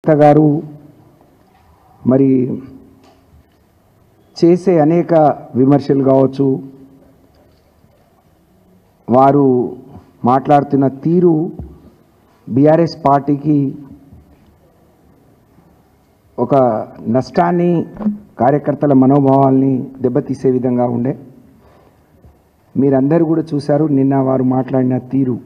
గారు మరి చేసే అనేక విమర్శలు కావచ్చు, వారు మాట్లాడుతున్న తీరు బీఆర్ఎస్ పార్టీకి ఒక నష్టాన్ని, కార్యకర్తల మనోభావాల్ని దెబ్బతీసే విధంగా ఉండే. మీరందరూ కూడా చూశారు నిన్న వారు మాట్లాడిన తీరు.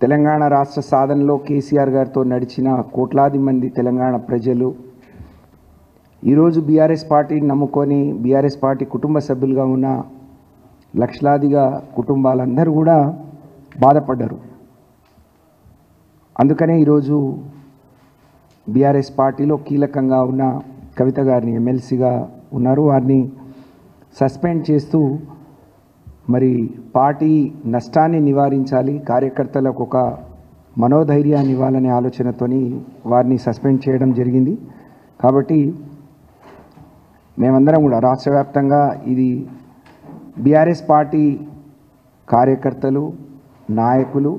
తెలంగాణ రాష్ట్ర సాధనలో కేసీఆర్ గారితో నడిచిన కోట్లాది మంది తెలంగాణ ప్రజలు ఈరోజు బీఆర్ఎస్ పార్టీని నమ్ముకొని బీఆర్ఎస్ పార్టీ కుటుంబ సభ్యులుగా ఉన్న లక్షలాదిగా కుటుంబాలందరూ కూడా బాధపడ్డారు. అందుకనే ఈరోజు బీఆర్ఎస్ పార్టీలో కీలకంగా ఉన్న కవిత గారిని ఎమ్మెల్సీగా ఉన్నారు, వారిని సస్పెండ్ చేస్తూ మరి పార్టీ నష్టాన్ని నివారించాలి, కార్యకర్తలకు ఒక మనోధైర్యాన్ని ఇవ్వాలనే ఆలోచనతోని వారిని సస్పెండ్ చేయడం జరిగింది. కాబట్టి మేమందరం కూడా రాష్ట్ర వ్యాప్తంగా ఇది బీఆర్ఎస్ పార్టీ కార్యకర్తలు, నాయకులు,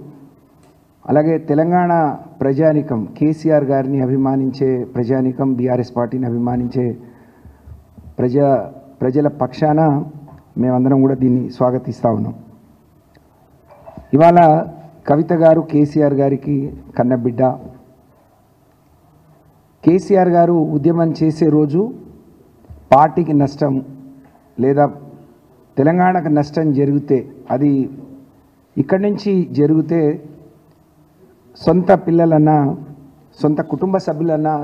అలాగే తెలంగాణ ప్రజానికం, కేసీఆర్ గారిని అభిమానించే ప్రజానికం, బీఆర్ఎస్ పార్టీని అభిమానించే ప్రజల పక్షాన మేమందరం కూడా దీన్ని స్వాగతిస్తూ ఉన్నాం. ఇవాళ కవిత గారు కేసీఆర్ గారికి కన్నబిడ్డ. కేసీఆర్ గారు ఉద్యమం చేసే రోజు పార్టీకి నష్టం లేదా తెలంగాణకు నష్టం జరిగితే, అది ఇక్కడి నుంచి జరిగితే సొంత పిల్లలన్నా సొంత కుటుంబ సభ్యులన్నా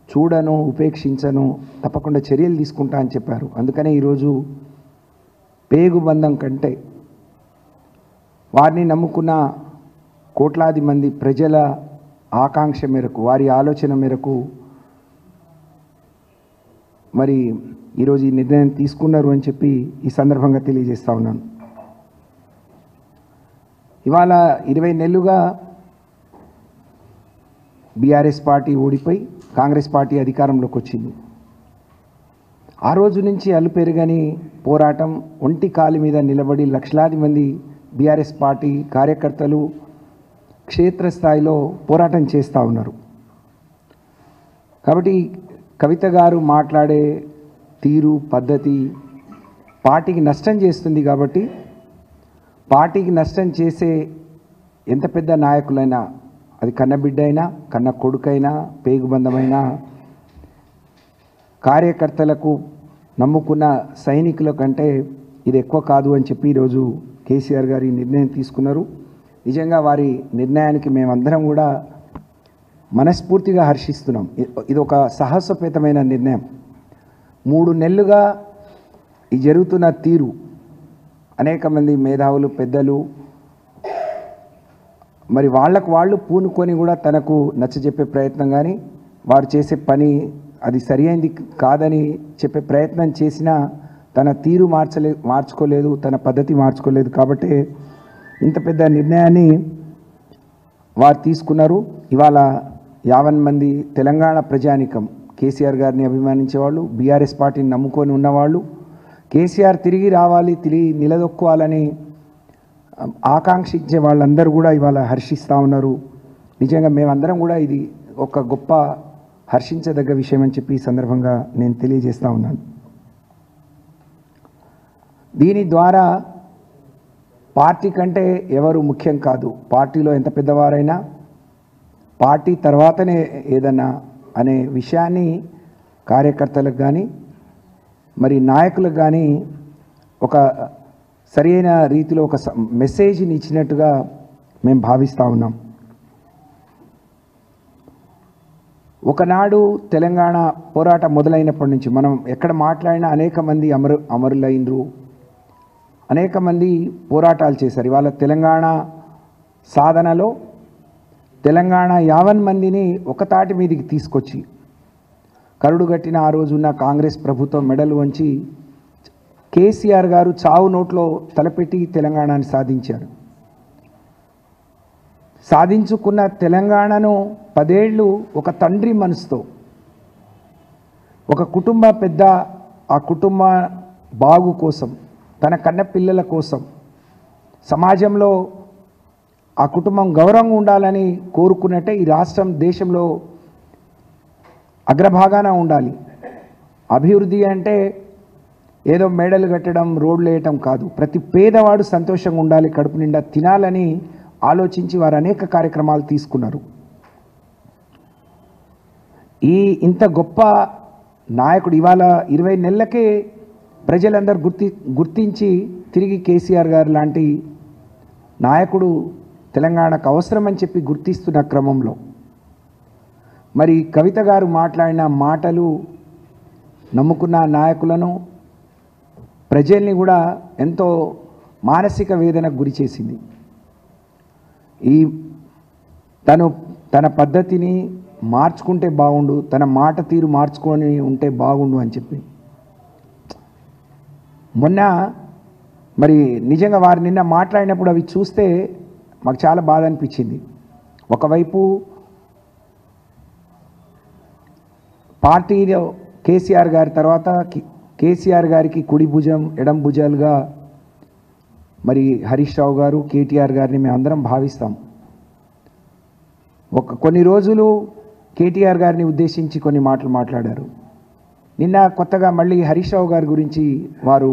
చూడను, ఉపేక్షించను, తప్పకుండా చర్యలు తీసుకుంటా అని చెప్పారు. అందుకనే ఈరోజు పేగుబంధం కంటే వారిని నమ్ముకున్న కోట్లాది మంది ప్రజల ఆకాంక్ష మేరకు, వారి ఆలోచన మేరకు మరి ఈరోజు ఈ నిర్ణయం తీసుకున్నారు అని చెప్పి ఈ సందర్భంగా తెలియజేస్తా ఉన్నాను. ఇవాళ 20 నెలలుగా బీఆర్ఎస్ పార్టీ ఓడిపోయి కాంగ్రెస్ పార్టీ అధికారంలోకి వచ్చింది. ఆ రోజు నుంచి అలుపెరుగని పోరాటం, ఒంటి కాలి మీద నిలబడి లక్షలాది మంది బీఆర్ఎస్ పార్టీ కార్యకర్తలు క్షేత్రస్థాయిలో పోరాటం చేస్తూ ఉన్నారు. కాబట్టి కవిత గారు మాట్లాడే తీరు, పద్ధతి పార్టీకి నష్టం చేస్తుంది. కాబట్టి పార్టీకి నష్టం చేసే ఎంత పెద్ద నాయకులైనా, అది కన్నబిడ్డ అయినా, కన్న కొడుకైనా, పేగుబంధమైనా, కార్యకర్తలకు నమ్ముకున్న సైనికుల కంటే ఇది ఎక్కువ కాదు అని చెప్పి ఈరోజు కేసీఆర్ గారు ఈ నిర్ణయం తీసుకున్నారు. నిజంగా వారి నిర్ణయానికి మేమందరం కూడా మనస్ఫూర్తిగా హర్షిస్తున్నాం. ఇది ఒక సాహసోపేతమైన నిర్ణయం. 3 నెలలుగా ఈ జరుగుతున్న తీరు అనేక మంది మేధావులు, పెద్దలు మరి వాళ్ళకు వాళ్ళు పూనుకొని కూడా తనకు నచ్చజెప్పే ప్రయత్నం, కానీ వారు చేసే పని అది సరియైంది కాదని చెప్పే ప్రయత్నం చేసినా తన తీరు మార్చుకోలేదు, తన పద్ధతి మార్చుకోలేదు. కాబట్టి ఇంత పెద్ద నిర్ణయాన్ని వారు తీసుకున్నారు. ఇవాళ 50 మంది తెలంగాణ ప్రజానికం, కేసీఆర్ గారిని అభిమానించేవాళ్ళు, బీఆర్ఎస్ పార్టీని నమ్ముకొని ఉన్నవాళ్ళు, కేసీఆర్ తిరిగి రావాలి, తిరిగి నిలదొక్కోవాలని ఆకాంక్షించే వాళ్ళందరూ కూడా ఇవాళ హర్షిస్తూ ఉన్నారు. నిజంగా మేమందరం కూడా ఇది ఒక గొప్ప హర్షించదగ్గ విషయం అని చెప్పి ఈ సందర్భంగా నేను తెలియజేస్తూ ఉన్నాను. దీని ద్వారా పార్టీ కంటే ఎవరు ముఖ్యం కాదు, పార్టీలో ఎంత పెద్దవారైనా పార్టీ తర్వాతనే ఏదన్నా అనే విషయాన్ని కార్యకర్తలకు కానీ మరి నాయకులకు కానీ ఒక సరైన రీతిలో ఒక మెసేజ్ని ఇచ్చినట్టుగా మేము భావిస్తూ ఉన్నాం. ఒకనాడు తెలంగాణ పోరాటం మొదలైనప్పటి నుంచి మనం ఎక్కడ మాట్లాడినా అనేక మంది అమరులైనరు, అనేక మంది పోరాటాలు చేశారు. ఇవాళ తెలంగాణ సాధనలో తెలంగాణ 50 మందిని ఒకతాటి మీదికి తీసుకొచ్చి కరుడుగట్టిన ఆ రోజున్న కాంగ్రెస్ ప్రభుత్వం మెడలు వంచి కేసీఆర్ గారు చావు నోట్లో తలపెట్టి తెలంగాణని సాధించారు. సాధించుకున్న తెలంగాణను 10 ఏళ్ళు ఒక తండ్రి మనసుతో, ఒక కుటుంబ పెద్ద ఆ కుటుంబ బాగు కోసం, తన కన్న పిల్లల కోసం, సమాజంలో ఆ కుటుంబం గౌరవంగా ఉండాలని కోరుకున్నట్టే ఈ రాష్ట్రం దేశంలో అగ్రభాగాన ఉండాలి. అభివృద్ధి అంటే ఏదో మేడలు కట్టడం, రోడ్లు వేయటం కాదు. ప్రతి పేదవాడు సంతోషంగా ఉండాలి, కడుపు నిండా తినాలని ఆలోచించి వారు అనేక కార్యక్రమాలు తీసుకున్నారు. ఇంత గొప్ప నాయకుడు ఇవాళ 20 నెలలకే ప్రజలందరూ గుర్తించి తిరిగి కేసీఆర్ గారు లాంటి నాయకుడు తెలంగాణకు అవసరమని చెప్పి గుర్తిస్తున్న క్రమంలో మరి కవిత గారు మాట్లాడిన మాటలు నమ్ముకున్న నాయకులను, ప్రజల్ని కూడా ఎంతో మానసిక వేదనకు గురి చేసింది. తన పద్ధతిని మార్చుకుంటే బాగుండు, తన మాట తీరు మార్చుకొని ఉంటే బాగుండు అని చెప్పి మొన్న మరి నిజంగా వారు నిన్న మాట్లాడినప్పుడు అవి చూస్తే మాకు చాలా బాధ అనిపించింది. ఒకవైపు పార్టీలో కేసీఆర్ గారి తర్వాత కేసీఆర్ గారికి కుడి భుజం ఎడం భుజాలుగా మరి హరీష్ రావు గారు, కేటీఆర్ గారిని మేము అందరం భావిస్తాం. కొన్ని రోజులు కేటీఆర్ గారిని ఉద్దేశించి కొన్ని మాటలు మాట్లాడారు. నిన్న కొత్తగా మళ్ళీ హరీష్ రావు గారి గురించి వారు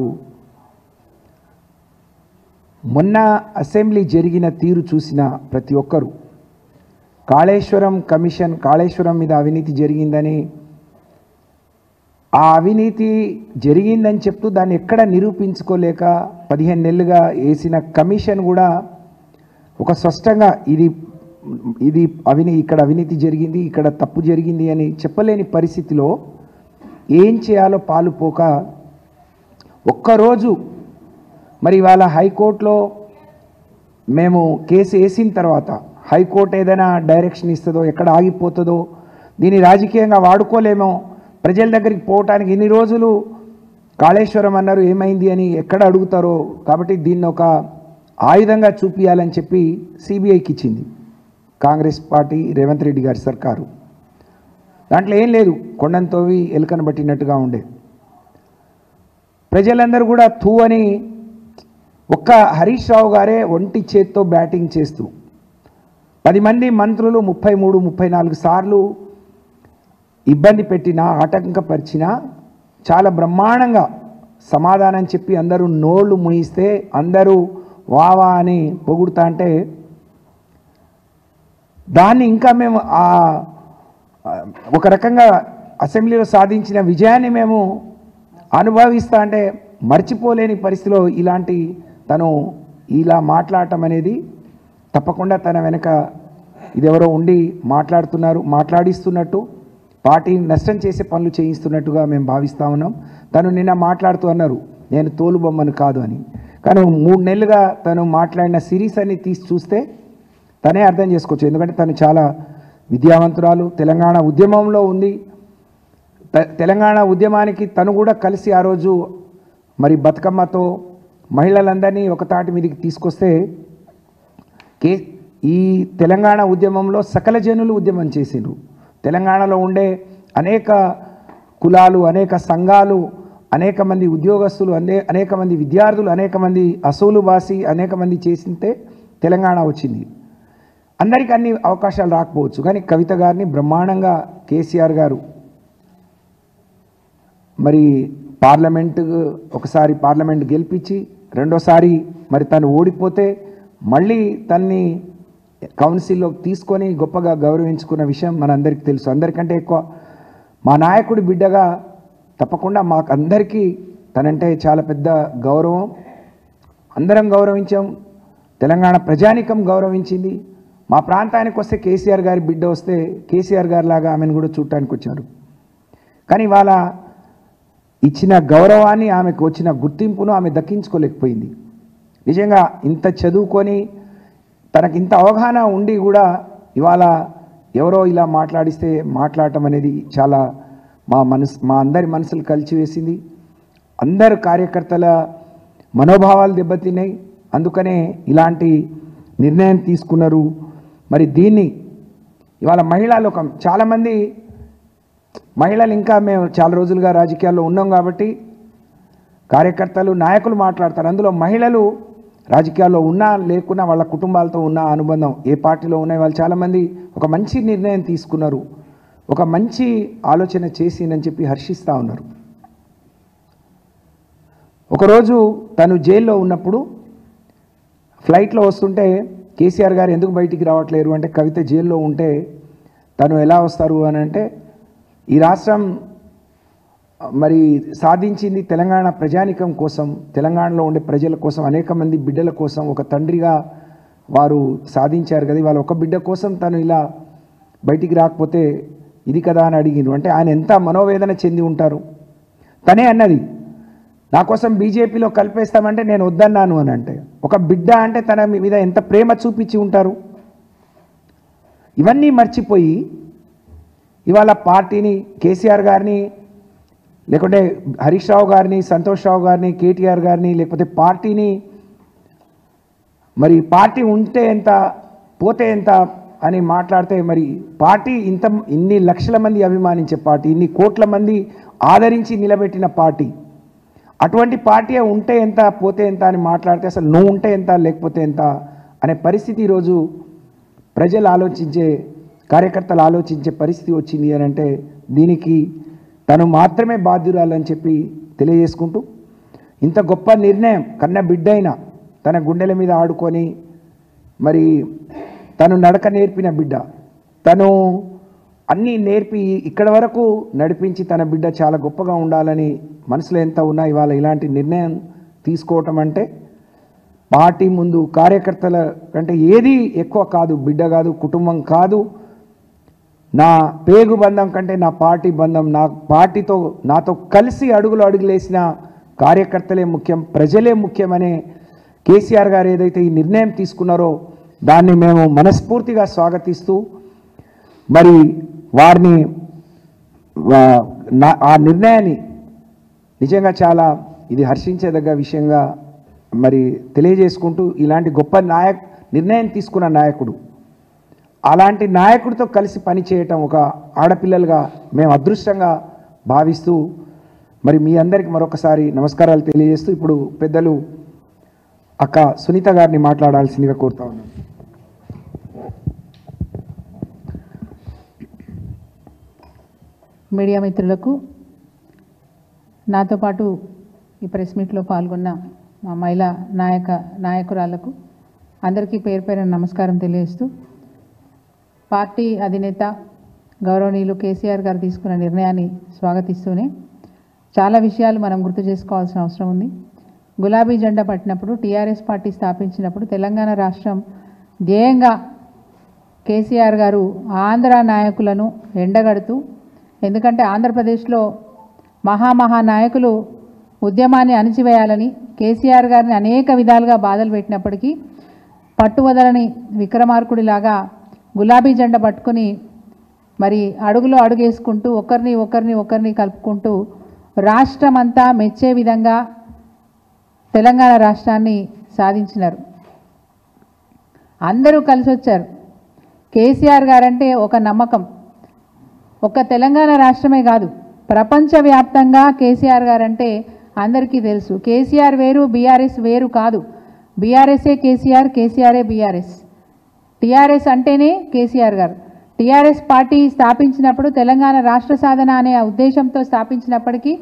మొన్న అసెంబ్లీ జరిగిన తీరు చూసిన ప్రతి ఒక్కరూ కాళేశ్వరం కమిషన్, కాళేశ్వరం మీద అవినీతి జరిగిందని, ఆ అవినీతి జరిగిందని చెప్తూ దాన్ని ఎక్కడ నిరూపించుకోలేక 15 నెలలుగా వేసిన కమిషన్ కూడా ఒక స్పష్టంగా ఇక్కడ అవినీతి జరిగింది, ఇక్కడ తప్పు జరిగింది అని చెప్పలేని పరిస్థితిలో ఏం చేయాలో పాలుపోక ఒక్కరోజు మరి ఇవాళ హైకోర్టులో మేము కేసు వేసిన తర్వాత హైకోర్టు ఏదైనా డైరెక్షన్ ఇస్తుందో, ఎక్కడ ఆగిపోతుందో, దీన్ని రాజకీయంగా వాడుకోలేమో, ప్రజల దగ్గరికి పోవటానికి ఇన్ని రోజులు కాళేశ్వరం అన్నారు ఏమైంది అని ఎక్కడ అడుగుతారో, కాబట్టి దీన్ని ఒక ఆయుధంగా చూపించాలని చెప్పి సిబిఐకి ఇచ్చింది కాంగ్రెస్ పార్టీ, రేవంత్ రెడ్డి గారి సర్కారు. దాంట్లో ఏం లేదు, కొండను తోవి ఎలుకను పట్టినట్టుగా ఉండే. ప్రజలందరూ కూడా తూ అని ఒక్క హరీష్ రావు గారే ఒంటి చేత్తో బ్యాటింగ్ చేస్తూ 10 మంది మంత్రులు 33-34 సార్లు ఇబ్బంది పెట్టినా, ఆటంకపరిచినా చాలా బ్రహ్మాండంగా సమాధానం చెప్పి అందరూ నోళ్ళు మూయిస్తే అందరూ వావా అని పొగుడుతా అంటే దాన్ని ఇంకా మేము ఒక రకంగా అసెంబ్లీలో సాధించిన విజయాన్ని మేము అనుభవిస్తా అంటే మర్చిపోలేని పరిస్థితిలో ఇలాంటి తను ఇలా మాట్లాడటం అనేది తప్పకుండా తన వెనక ఇదెవరో ఉండి మాట్లాడిస్తున్నట్టు, పార్టీని నష్టం చేసే పనులు చేయిస్తున్నట్టుగా మేము భావిస్తూ ఉన్నాం. తను నిన్న మాట్లాడుతూ అన్నారు నేను తోలుబొమ్మను కాదు అని. కానీ 3 నెలలుగా తను మాట్లాడిన సిరీస్ అన్ని తీసి చూస్తే తనే అర్థం చేసుకోవచ్చు. ఎందుకంటే తను చాలా విద్యావంతురాలు, తెలంగాణ ఉద్యమంలో ఉంది. తెలంగాణ ఉద్యమానికి తను కూడా కలిసి ఆ రోజు మరి బతుకమ్మతో మహిళలందరినీ ఒక తాటి మీదకి తీసుకొస్తే ఈ తెలంగాణ ఉద్యమంలో సకల జనులు ఉద్యమం చేసిండ్రు. తెలంగాణలో ఉండే అనేక కులాలు, అనేక సంఘాలు, అనేక మంది ఉద్యోగస్తులు, అనేక మంది విద్యార్థులు, అనేక మంది అసూలు బాసి అనేక మంది చేసింటే తెలంగాణ వచ్చింది. అందరికీ అన్ని అవకాశాలు రాకపోవచ్చు, కానీ కవిత గారిని బ్రహ్మాండంగా కేసీఆర్ గారు మరి ఒకసారి పార్లమెంట్ గెలిపించి రెండోసారి మరి తను ఓడిపోతే మళ్ళీ తన్ని కౌన్సిల్లోకి తీసుకొని గొప్పగా గౌరవించుకున్న విషయం మనందరికీ తెలుసు. అందరికంటే ఎక్కువ మా నాయకుడి బిడ్డగా తప్పకుండా మాకు అందరికీ తనంటే చాలా పెద్ద గౌరవం. అందరం గౌరవించాం, తెలంగాణ ప్రజానికం గౌరవించింది. మా ప్రాంతానికి వస్తే కేసీఆర్ గారి బిడ్డ వస్తే కేసీఆర్ గారి లాగా ఆమెను కూడా చూడటానికి వచ్చారు. కానీ వాళ్ళ ఇచ్చిన గౌరవాన్ని, ఆమెకు వచ్చిన గుర్తింపును ఆమె దక్కించుకోలేకపోయింది. నిజంగా ఇంత చదువుకొని తనకి ఇంత అవగాహన ఉండి కూడా ఇవాళ ఎవరో ఇలా మాట్లాడటం అనేది చాలా మా అందరి మనసులు కలిచివేసింది. అందరు కార్యకర్తల మనోభావాలు దెబ్బతిన్నాయి. అందుకనే ఇలాంటి నిర్ణయం తీసుకున్నారు. మరి దీన్ని ఇవాళ మహిళా లోకం చాలామంది మహిళలు, ఇంకా మేము చాలా రోజులుగా రాజకీయాల్లో ఉన్నాం కాబట్టి కార్యకర్తలు, నాయకులు మాట్లాడతారు. అందులో మహిళలు రాజకీయాల్లో ఉన్నా లేకున్నా వాళ్ళ కుటుంబాలతో ఉన్న అనుబంధం ఏ పార్టీలో ఉన్నాయి వాళ్ళు చాలామంది ఒక మంచి నిర్ణయం తీసుకున్నారు, ఒక మంచి ఆలోచన చేసిందని చెప్పి హర్షిస్తూ ఉన్నారు. ఒకరోజు తను జైల్లో ఉన్నప్పుడు ఫ్లైట్లో వస్తుంటే కేసీఆర్ గారు ఎందుకు బయటికి రావట్లేరు అంటే, కవిత జైల్లో ఉంటే తను ఎలా వస్తారు అని అంటే, ఈ రాష్ట్రం మరి సాధించింది తెలంగాణ ప్రజానికం కోసం, తెలంగాణలో ఉండే ప్రజల కోసం, అనేక మంది బిడ్డల కోసం ఒక తండ్రిగా వారు సాధించారు కదా, వాళ్ళ ఒక బిడ్డ కోసం తను ఇలా బయటికి రాకపోతే ఇది కదా అని అడిగిను. అంటే ఆయన ఎంత మనోవేదన చెంది ఉంటారు. తనే అన్నది, నా కోసం బీజేపీలో కలిపేస్తామంటే నేను వద్దన్నాను అని. అంటే ఒక బిడ్డ అంటే తన మీద ఎంత ప్రేమ చూపించి ఉంటారు. ఇవన్నీ మర్చిపోయి ఇవాళ పార్టీని, కేసీఆర్ గారిని, లేకుంటే హరీష్ రావు గారిని, సంతోష్ రావు గారిని, కేటీఆర్ గారిని, లేకపోతే పార్టీని, మరి పార్టీ ఉంటే ఎంత పోతే ఎంత అని మాట్లాడితే, మరి పార్టీ ఇన్ని లక్షల మంది అభిమానించే పార్టీ, ఇన్ని కోట్ల మంది ఆదరించి నిలబెట్టిన పార్టీ, అటువంటి పార్టీ ఉంటే ఎంత పోతే ఎంత అని మాట్లాడితే అసలు నువ్వు ఉంటే ఎంత లేకపోతే ఎంత అనే పరిస్థితి ఈరోజు ప్రజలు ఆలోచించే, కార్యకర్తలు ఆలోచించే పరిస్థితి వచ్చింది అని అంటే, దీనికి తను మాత్రమే బాధ్యురాలని చెప్పి తెలియజేసుకుంటూ, ఇంత గొప్ప నిర్ణయం కన్న బిడ్డైనా తన గుండెల మీద ఆడుకొని మరి తను నడక నేర్పిన బిడ్డ, తను అన్నీ నేర్పి ఇక్కడ వరకు నడిపించి తన బిడ్డ చాలా గొప్పగా ఉండాలని మనసులో ఎంత ఉన్నా ఇవాళ ఇలాంటి నిర్ణయం తీసుకోవటం అంటే పార్టీ ముందు కార్యకర్తల కంటే ఏది ఎక్కువ కాదు, బిడ్డ కాదు, కుటుంబం కాదు, నా పేగు బంధం కంటే నా పార్టీ బంధం, నా పార్టీతో నాతో కలిసి అడుగులేసిన కార్యకర్తలే ముఖ్యం, ప్రజలే ముఖ్యమనే కేసీఆర్ గారు ఏదైతే ఈ నిర్ణయం తీసుకున్నారో దాన్ని మేము మనస్ఫూర్తిగా స్వాగతిస్తూ, మరి వారిని ఆ నిర్ణయాన్ని నిజంగా చాలా ఇది హర్షించేదగ్గ విషయంగా మరి తెలియజేసుకుంటూ, ఇలాంటి గొప్ప నిర్ణయం తీసుకున్న నాయకుడు, అలాంటి నాయకుడితో కలిసి పనిచేయటం ఒక ఆడపిల్లలుగా మేము అదృష్టంగా భావిస్తూ, మరి మీ అందరికీ మరొకసారి నమస్కారాలు తెలియజేస్తూ, ఇప్పుడు పెద్దలు అక్క సునీత గారిని మాట్లాడాల్సిందిగా కోరుతా ఉన్నాను. మీడియా మిత్రులకు, నాతో పాటు ఈ ప్రెస్ మీట్లో పాల్గొన్న మా మహిళా నాయకురాళ్లకు అందరికీ పేరు పేరున నమస్కారం తెలియజేస్తూ, పార్టీ అధినేత గౌరవనీయులు కేసీఆర్ గారు తీసుకున్న నిర్ణయాన్ని స్వాగతిస్తూనే చాలా విషయాలు మనం గుర్తు చేసుకోవాల్సిన అవసరం ఉంది. గులాబీ జెండా పట్టినప్పుడు, టీఆర్ఎస్ పార్టీ స్థాపించినప్పుడు తెలంగాణ రాష్ట్రం ధ్యేయంగా కేసీఆర్ గారు ఆంధ్ర నాయకులను ఎండగడుతూ, ఎందుకంటే ఆంధ్రప్రదేశ్లో మహానాయకులు ఉద్యమాన్ని అణిచివేయాలని కేసీఆర్ గారిని అనేక విధాలుగా బాధలు పెట్టినప్పటికీ పట్టువదలని విక్రమార్కుడిలాగా గులాబీ జెండా పట్టుకుని మరి అడుగులో అడుగేసుకుంటూ ఒకరిని కలుపుకుంటూ రాష్ట్రమంతా మెచ్చే విధంగా తెలంగాణ రాష్ట్రాన్ని సాధించినారు. అందరూ కలిసి వచ్చారు. కేసీఆర్ గారంటే ఒక నమ్మకం. ఒక్క తెలంగాణ రాష్ట్రమే కాదు, ప్రపంచవ్యాప్తంగా కేసీఆర్ గారంటే అందరికీ తెలుసు. కేసీఆర్ వేరు, బీఆర్ఎస్ వేరు కాదు. బీఆర్ఎస్ఏ కేసీఆర్, కేసీఆర్ఏ బీఆర్ఎస్. టీఆర్ఎస్ అంటేనే కేసీఆర్ గారు. టీఆర్ఎస్ పార్టీ స్థాపించినప్పుడు తెలంగాణ రాష్ట్ర సాధన అనే ఉద్దేశంతో స్థాపించినప్పటికీ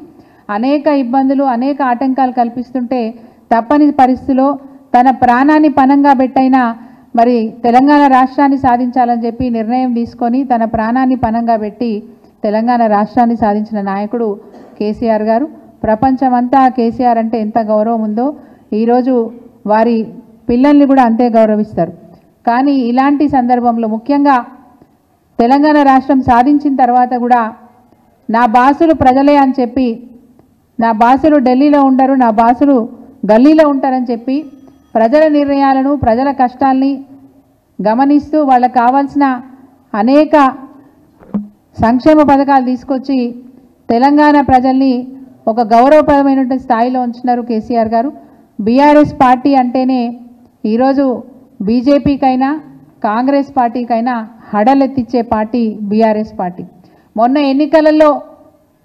అనేక ఇబ్బందులు, అనేక ఆటంకాలు కల్పిస్తుంటే తప్పని పరిస్థితిలో తన ప్రాణాన్ని పణంగా పెట్టైనా మరి తెలంగాణ రాష్ట్రాన్ని సాధించాలని చెప్పి నిర్ణయం తీసుకొని తన ప్రాణాన్ని పణంగా పెట్టి తెలంగాణ రాష్ట్రాన్ని సాధించిన నాయకుడు కేసీఆర్ గారు. ప్రపంచమంతా కేసీఆర్ అంటే ఎంత గౌరవం ఉందో ఈరోజు వారి పిల్లల్ని కూడా అంతే గౌరవిస్తారు. కానీ ఇలాంటి సందర్భంలో ముఖ్యంగా తెలంగాణ రాష్ట్రం సాధించిన తర్వాత కూడా నా బాసులు ప్రజలే అని చెప్పి, నా బాసులు ఢిల్లీలో ఉండరు, నా బాసులు గల్లీలో ఉంటారని చెప్పి ప్రజల నిర్ణయాలను, ప్రజల కష్టాల్ని గమనిస్తూ వాళ్ళకు కావాల్సిన అనేక సంక్షేమ పథకాలు తీసుకొచ్చి తెలంగాణ ప్రజల్ని ఒక గౌరవప్రదమైనటువంటి స్థాయిలో ఉంచున్నారు కేసీఆర్ గారు. బీఆర్ఎస్ పార్టీ అంటేనే ఈరోజు బీజేపీకైనా కాంగ్రెస్ పార్టీకైనా హడలెత్తిచ్చే పార్టీ బీఆర్ఎస్ పార్టీ. మొన్న ఎన్నికలలో,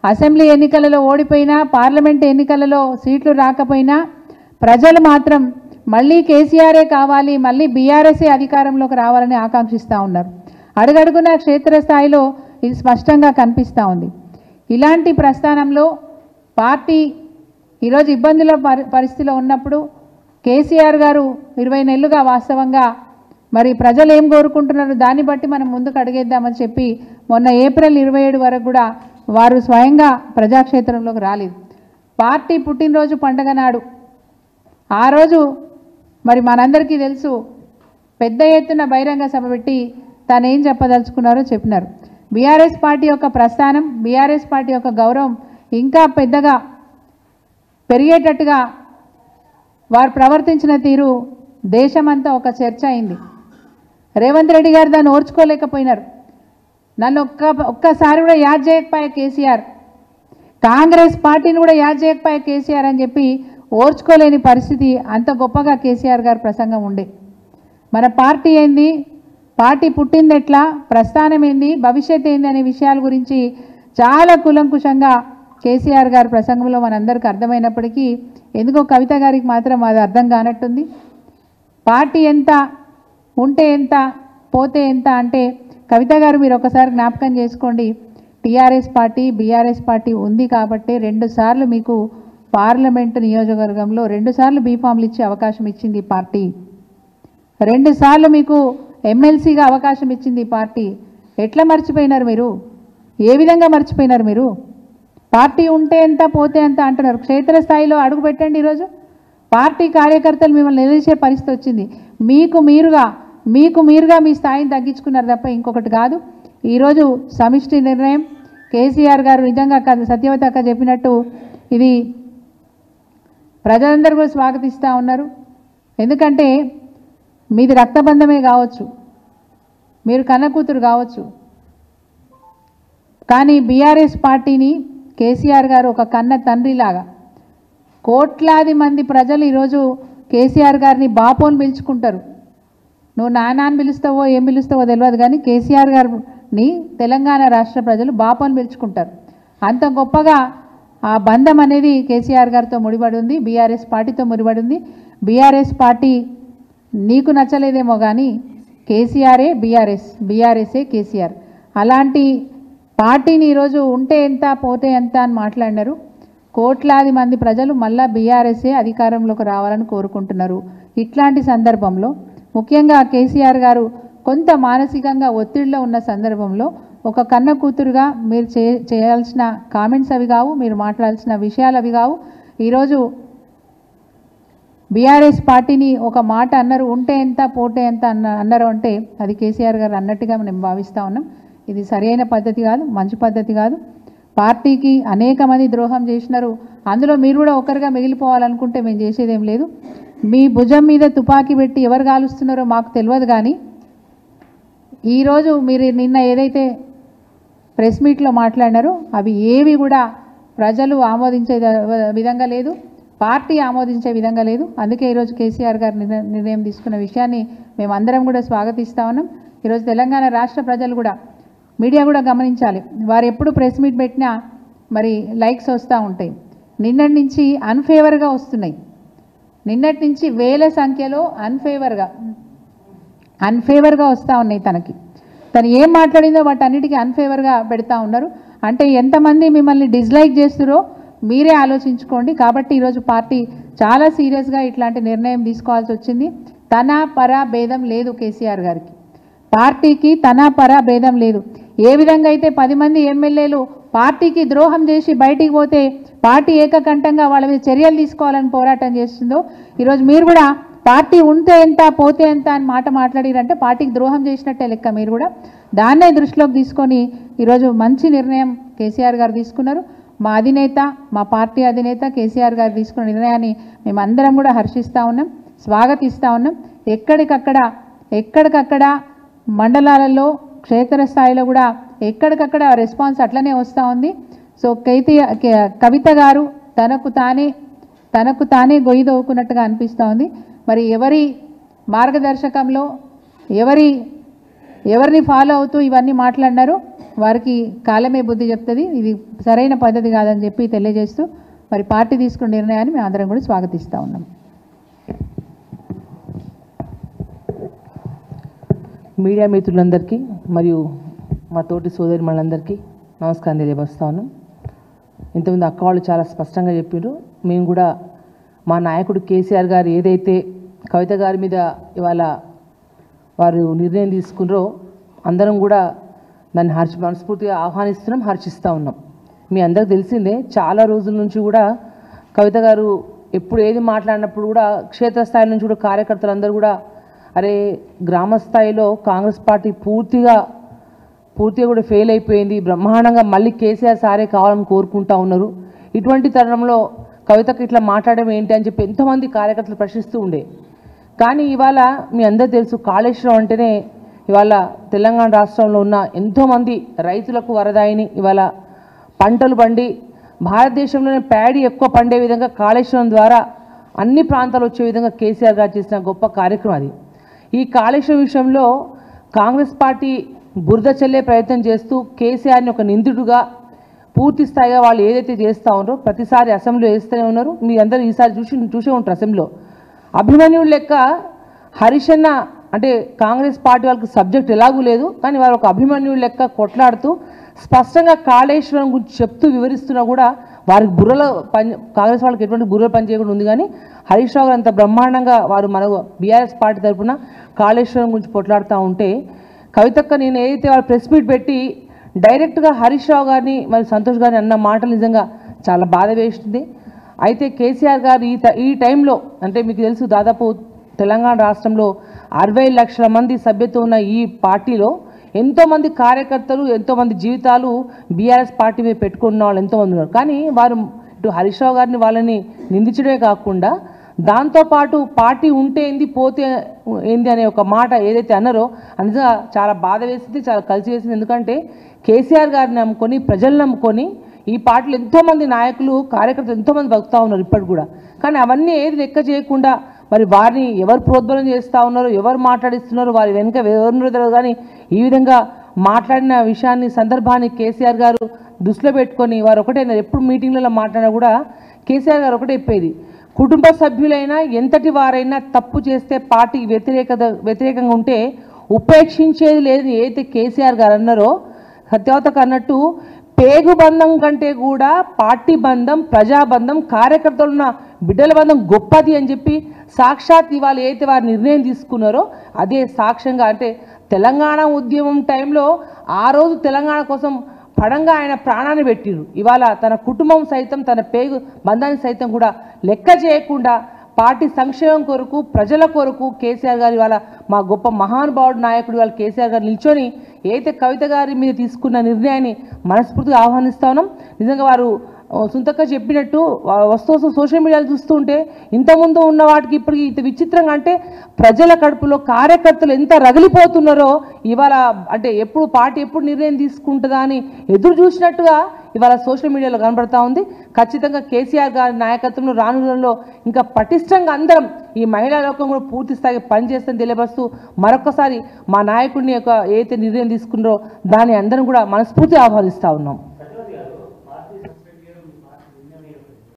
అసెంబ్లీ ఎన్నికలలో ఓడిపోయినా, పార్లమెంట్ ఎన్నికలలో సీట్లు రాకపోయినా ప్రజలు మాత్రం మళ్ళీ కేసీఆరే కావాలి, మళ్ళీ బీఆర్ఎస్ఏ అధికారంలోకి రావాలని ఆకాంక్షిస్తూ ఉన్నారు. అడుగడుగున క్షేత్రస్థాయిలో ఇది స్పష్టంగా కనిపిస్తూ ఉంది. ఇలాంటి ప్రస్థానంలో పార్టీ ఈరోజు ఇబ్బందుల పరిస్థితిలో ఉన్నప్పుడు కేసీఆర్ గారు 20 నెలలుగా వాస్తవంగా మరి ప్రజలు ఏం కోరుకుంటున్నారు దాన్ని బట్టి మనం ముందుకు అడిగేద్దామని చెప్పి మొన్న ఏప్రిల్ 27 వరకు కూడా వారు స్వయంగా ప్రజాక్షేత్రంలోకి రాలేదు. పార్టీ పుట్టినరోజు పండగ నాడు ఆ రోజు మరి మనందరికీ తెలుసు పెద్ద ఎత్తున బహిరంగ సభ పెట్టి తాను ఏం చెప్పదలుచుకున్నారో చెప్పినారు. బీఆర్ఎస్ పార్టీ యొక్క ప్రస్థానం, బీఆర్ఎస్ పార్టీ యొక్క గౌరవం ఇంకా పెద్దగా పెరిగేటట్టుగా వారు ప్రవర్తించిన తీరు దేశమంతా ఒక చర్చ అయింది. రేవంత్ రెడ్డి గారు దాన్ని ఓర్చుకోలేకపోయినారు. నన్ను ఒక్కసారి కూడా యాద్ చేయకపోయే కేసీఆర్, కాంగ్రెస్ పార్టీని కూడా యాద్ చేయకపోయే కేసీఆర్ అని చెప్పి ఓర్చుకోలేని పరిస్థితి. అంత గొప్పగా కేసీఆర్ గారి ప్రసంగం ఉండే. మన పార్టీ ఏంది, పార్టీ పుట్టింది ఎట్లా, ప్రస్థానం ఏంది, భవిష్యత్ ఏంది అనే విషయాల గురించి చాలా కులంకుశంగా కేసీఆర్ గారి ప్రసంగంలో మనందరికీ అర్థమైనప్పటికీ ఎందుకో కవిత గారికి మాత్రం అది అర్థం కానట్టుంది. పార్టీ ఎంత, ఉంటే ఎంత, పోతే ఎంత అంటే కవిత గారు మీరు ఒకసారి జ్ఞాపకం చేసుకోండి. టీఆర్ఎస్ పార్టీ, బీఆర్ఎస్ పార్టీ ఉంది కాబట్టి 2 సార్లు మీకు పార్లమెంటు నియోజకవర్గంలో 2 సార్లు బీఫామ్లు ఇచ్చే అవకాశం ఇచ్చింది ఈ పార్టీ. 2 సార్లు మీకు ఎమ్మెల్సీగా అవకాశం ఇచ్చింది ఈ పార్టీ. ఎట్లా మర్చిపోయినారు మీరు? ఏ విధంగా మర్చిపోయినారు మీరు? పార్టీ ఉంటే ఎంత, పోతే ఎంత అంటున్నారు. క్షేత్రస్థాయిలో అడుగు పెట్టండి. ఈరోజు పార్టీ కార్యకర్తలు మిమ్మల్ని నిలదీసే పరిస్థితి వచ్చింది. మీకు మీరుగా మీ స్థాయిని తగ్గించుకున్నారు తప్ప ఇంకొకటి కాదు. ఈరోజు సమిష్టి నిర్ణయం కేసీఆర్ గారు నిజంగా సత్యవతి అక్క చెప్పినట్టు ఇది ప్రజలందరూ కూడా స్వాగతిస్తూ ఉన్నారు. ఎందుకంటే మీది రక్తబంధమే కావచ్చు, మీరు కన్నకూతురు కావచ్చు, కానీ బీఆర్ఎస్ పార్టీని కేసీఆర్ గారు ఒక కన్న తండ్రిలాగా కోట్లాది మంది ప్రజలు ఈరోజు కేసీఆర్ గారిని బాపోని పిలుచుకుంటారు. నువ్వు నాన్న అని పిలుస్తావో ఏం పిలుస్తావో తెలియదు, కానీ కేసీఆర్ గారిని తెలంగాణ రాష్ట్ర ప్రజలు బాపోని పిలుచుకుంటారు. అంత గొప్పగా ఆ బంధం అనేది కేసీఆర్ గారితో ముడిపడి ఉంది, బీఆర్ఎస్ పార్టీతో ముడిపడి ఉంది. బీఆర్ఎస్ పార్టీ నీకు నచ్చలేదేమో కానీ కేసీఆరే బీఆర్ఎస్, బీఆర్ఎస్ఏ కేసీఆర్. అలాంటి పార్టీని ఈరోజు ఉంటే ఎంత, పోతే ఎంత అని మాట్లాడినారు. కోట్లాది మంది ప్రజలు మళ్ళా బీఆర్ఎస్ఏ అధికారంలోకి రావాలని కోరుకుంటున్నారు. ఇట్లాంటి సందర్భంలో ముఖ్యంగా కేసీఆర్ గారు కొంత మానసికంగా ఒత్తిడిలో ఉన్న సందర్భంలో ఒక కన్న కూతురుగా మీరు చేయాల్సిన కామెంట్స్ అవి కావు, మీరు మాట్లాడాల్సిన విషయాలు అవి కావు. ఈరోజు బీఆర్ఎస్ పార్టీని ఒక మాట అన్నారు, ఉంటే ఎంత, పోతే ఎంత అన్నారు అంటే అది కేసీఆర్ గారు అన్నట్టుగా మేము భావిస్తూ ఉన్నాం. ఇది సరైన పద్ధతి కాదు, మంచి పద్ధతి కాదు. పార్టీకి అనేక మంది ద్రోహం చేసినారు. అందులో మీరు కూడా ఒకరిగా మిగిలిపోవాలనుకుంటే మేము చేసేదేం లేదు. మీ భుజం మీద తుపాకీ పెట్టి ఎవరు కాలుస్తున్నారో మాకు తెలియదు, కానీ ఈరోజు మీరు నిన్న ఏదైతే ప్రెస్ మీట్లో మాట్లాడినారో అవి ఏవి కూడా ప్రజలు ఆమోదించే విధంగా లేదు, పార్టీ ఆమోదించే విధంగా లేదు. అందుకే ఈరోజు కేసీఆర్ గారు నిర్ణయం తీసుకున్న విషయాన్ని మేమందరం కూడా స్వాగతిస్తూ ఉన్నాం. ఈరోజు తెలంగాణ రాష్ట్ర ప్రజలు కూడా, మీడియా కూడా గమనించాలి. వారు ఎప్పుడు ప్రెస్ మీట్ పెట్టినా మరి లైక్స్ వస్తూ ఉంటాయి. నిన్నటి నుంచి అన్ఫేవర్గా వస్తున్నాయి. నిన్నటి నుంచి వేల సంఖ్యలో అన్ఫేవర్గా వస్తూ ఉన్నాయి. తను ఏం మాట్లాడిందో వాటన్నిటికీ అన్ఫేవర్గా పెడతా ఉన్నారు. అంటే ఎంతమంది మిమ్మల్ని డిస్లైక్ చేస్తున్నారో మీరే ఆలోచించుకోండి. కాబట్టి ఈరోజు పార్టీ చాలా సీరియస్గా ఇట్లాంటి నిర్ణయం తీసుకోవాల్సి వచ్చింది. తన పర భేదం లేదు కేసీఆర్ గారికి, పార్టీకి తన పర భేదం లేదు. ఏ విధంగా అయితే 10 మంది ఎమ్మెల్యేలు పార్టీకి ద్రోహం చేసి బయటికి పోతే పార్టీ ఏకకంఠంగా వాళ్ళ మీద చర్యలు తీసుకోవాలని పోరాటం చేస్తుందో, ఈరోజు మీరు కూడా పార్టీ ఉంటే ఎంత, పోతే ఎంత అని మాట్లాడిరంటే పార్టీకి ద్రోహం చేసినట్టే లెక్క. మీరు కూడా దాన్నే దృష్టిలోకి తీసుకొని ఈరోజు మంచి నిర్ణయం కేసీఆర్ గారు తీసుకున్నారు. మా అధినేత, మా పార్టీ అధినేత కేసీఆర్ గారు తీసుకున్న నిర్ణయాన్ని మేమందరం కూడా హర్షిస్తూ ఉన్నాం, స్వాగతిస్తూ ఉన్నాం. ఎక్కడికక్కడ మండలాలలో, క్షేత్రస్థాయిలో కూడా ఎక్కడికక్కడ రెస్పాన్స్ అట్లనే వస్తూ ఉంది. సో కవిత గారు తనకు తానే గొయ్యి దవ్వుకున్నట్టుగా అనిపిస్తూ ఉంది. మరి ఎవరి మార్గదర్శకంలో ఎవరిని ఫాలో అవుతూ ఇవన్నీ మాట్లాడినారో వారికి కాలమే బుద్ధి చెప్తుంది. ఇది సరైన పద్ధతి కాదని చెప్పి తెలియజేస్తూ మరి పార్టీ తీసుకున్న నిర్ణయాన్ని మేము అందరం కూడా స్వాగతిస్తూ ఉన్నాం. మీడియా మిత్రులందరికీ మరియు మా తోటి సోదరి మనందరికీ నమస్కారం తెలియపరుస్తా ఉన్నాం. ఇంతకుముందు అక్క వాళ్ళు చాలా స్పష్టంగా చెప్పారు. మేము కూడా మా నాయకుడు కేసీఆర్ గారు ఏదైతే కవిత గారి మీద ఇవాళ వారు నిర్ణయం తీసుకున్నారో అందరం కూడా దాన్ని మనస్ఫూర్తిగా ఆహ్వానిస్తున్నాం, హర్షిస్తూ ఉన్నాం. మీ అందరికి తెలిసిందే, చాలా రోజుల నుంచి కూడా కవిత గారు ఎప్పుడు ఏది మాట్లాడినప్పుడు కూడా క్షేత్రస్థాయి నుంచి కూడా కార్యకర్తలందరూ కూడా అరే గ్రామ స్థాయిలో కాంగ్రెస్ పార్టీ పూర్తిగా కూడా ఫెయిల్ అయిపోయింది, బ్రహ్మాండంగా మళ్ళీ కేసీఆర్ సారే కావాలని కోరుకుంటా ఉన్నారు, ఇటువంటి తరుణంలో కవితకు ఇట్లా మాట్లాడడం ఏంటి అని చెప్పి ఎంతోమంది కార్యకర్తలు ప్రశ్నిస్తూ ఉండే. కానీ ఇవాళ మీ అందరూ తెలుసు, కాళేశ్వరం అంటేనే ఇవాళ తెలంగాణ రాష్ట్రంలో ఉన్న ఎంతోమంది రైతులకు వరదాయిని. ఇవాళ పంటలు పండి భారతదేశంలోనే ప్యాడీ ఎక్కువ పండే విధంగా కాళేశ్వరం ద్వారా అన్ని ప్రాంతాలు వచ్చే విధంగా కేసీఆర్ గారు చేసిన గొప్ప కార్యక్రమం అది. ఈ కాళేశ్వరం విషయంలో కాంగ్రెస్ పార్టీ బురద చల్లే ప్రయత్నం చేస్తూ కేసీఆర్ని ఒక నిందితుడుగా పూర్తి స్థాయిగా వాళ్ళు ఏదైతే చేస్తూ ఉన్నారో ప్రతిసారి అసెంబ్లీలో వేస్తూనే ఉన్నారు. మీ అందరూ ఈసారి చూసే ఉంటారు. అసెంబ్లీలో అభిమన్యుడు లెక్క హరీష్ అన్న అంటే కాంగ్రెస్ పార్టీ వాళ్ళకి సబ్జెక్ట్ ఎలాగూ లేదు, కానీ వారు ఒక అభిమన్యుడు లెక్క కొట్లాడుతూ స్పష్టంగా కాళేశ్వరం గురించి చెప్తూ వివరిస్తున్నా కూడా వారికి బుర్రలో కాంగ్రెస్ వాళ్ళకి ఎటువంటి బుర్రలో పని చేయకుండా ఉంది. కానీ హరీష్ రావు గారు అంత బ్రహ్మాండంగా వారు మన బీఆర్ఎస్ పార్టీ తరఫున కాళేశ్వరం గురించి కొట్లాడుతూ ఉంటే కవితక్క నేను ఏదైతే వాళ్ళు ప్రెస్ మీట్ పెట్టి డైరెక్ట్గా హరీష్ రావు గారిని మరి సంతోష్ గారిని అన్న మాటలు నిజంగా చాలా బాధ వేస్తుంది. అయితే కేసీఆర్ గారు ఈ టైంలో అంటే మీకు తెలుసు దాదాపు తెలంగాణ రాష్ట్రంలో 60 లక్షల మంది సభ్యత్వం ఉన్న ఈ పార్టీలో ఎంతోమంది కార్యకర్తలు ఎంతోమంది జీవితాలు బీఆర్ఎస్ పార్టీ మీద పెట్టుకున్న వాళ్ళు ఎంతోమంది ఉన్నారు. కానీ వారు ఇటు హరీష్ రావు గారిని వాళ్ళని నిందించడమే కాకుండా దాంతోపాటు పార్టీ ఉంటే ఏంది పోతే ఏంది అనే ఒక మాట ఏదైతే అన్నారో నిజంగా చాలా బాధ వేసింది, చాలా కలిసి వేసింది. ఎందుకంటే కేసీఆర్ గారిని నమ్ముకొని ప్రజలు నమ్ముకొని ఈ పార్టీలో ఎంతోమంది నాయకులు కార్యకర్తలు ఎంతోమంది బతుకుతూ ఉన్నారు ఇప్పటికి కూడా. కానీ అవన్నీ ఏది లెక్క చేయకుండా మరి వారిని ఎవరు ప్రోద్బలం చేస్తూ ఉన్నారు, ఎవరు మాట్లాడిస్తున్నారు, వారి వెనుక ఎవరు తెలియదు. కానీ ఈ విధంగా మాట్లాడిన విషయాన్ని సందర్భాన్ని కేసీఆర్ గారు దృష్టిలో పెట్టుకొని వారు ఒకటే ఎప్పుడు మీటింగ్లలో మాట్లాడినా కూడా కేసీఆర్ గారు ఒకటే చెప్పేది, కుటుంబ సభ్యులైనా ఎంతటి వారైనా తప్పు చేస్తే పార్టీ వ్యతిరేకంగా ఉంటే ఉపేక్షించేది లేదు. ఏదైతే కేసీఆర్ గారు అన్నారో సత్యవతకు అన్నట్టు పేగు బంధం కంటే కూడా పార్టీ బంధం, ప్రజాబంధం, కార్యకర్తలున్న బిడ్డల బంధం గొప్పది అని చెప్పి సాక్షాత్ ఇవాళ ఏదైతే వారు నిర్ణయం తీసుకున్నారో అదే సాక్ష్యంగా అంటే తెలంగాణ ఉద్యమం టైంలో ఆ రోజు తెలంగాణ కోసం పడంగా ఆయన ప్రాణాన్ని పెట్టిరు. ఇవాళ తన కుటుంబం సైతం తన పేగు బంధాన్ని సైతం కూడా లెక్క చేయకుండా పార్టీ సంక్షేమం కొరకు ప్రజల కొరకు కేసీఆర్ గారు ఇవాళ మా గొప్ప మహానుభావుడు నాయకుడు ఇవాళ కేసీఆర్ గారు నిల్చొని ఏదైతే కవిత గారి మీద తీసుకున్న నిర్ణయాన్ని మనస్ఫూర్తిగా ఆహ్వానిస్తా ఉన్నాం. నిజంగా వారు సుంతక్క చెప్పినట్టు వస్తూ సోషల్ మీడియాలో చూస్తుంటే ఇంతకుముందు ఉన్న వాటికి ఇప్పటికి ఇంత విచిత్రంగా అంటే ప్రజల కడుపులో కార్యకర్తలు ఎంత రగిలిపోతున్నారో ఇవాళ అంటే ఎప్పుడు పార్టీ ఎప్పుడు నిర్ణయం తీసుకుంటుందా అని ఎదురు చూసినట్టుగా ఇవాళ సోషల్ మీడియాలో కనబడతా ఉంది. ఖచ్చితంగా కేసీఆర్ గారి నాయకత్వంలో రానులలో ఇంకా పటిష్టంగా అందరం ఈ మహిళా లోకం కూడా పూర్తి స్థాయిగా పనిచేస్తుందని తెలియపరుస్తూ మరొకసారి మా నాయకుడిని ఏదైతే నిర్ణయం తీసుకున్నారో దాన్ని అందరం కూడా మనస్ఫూర్తిగా ఆహ్వానిస్తూ ఉన్నాం.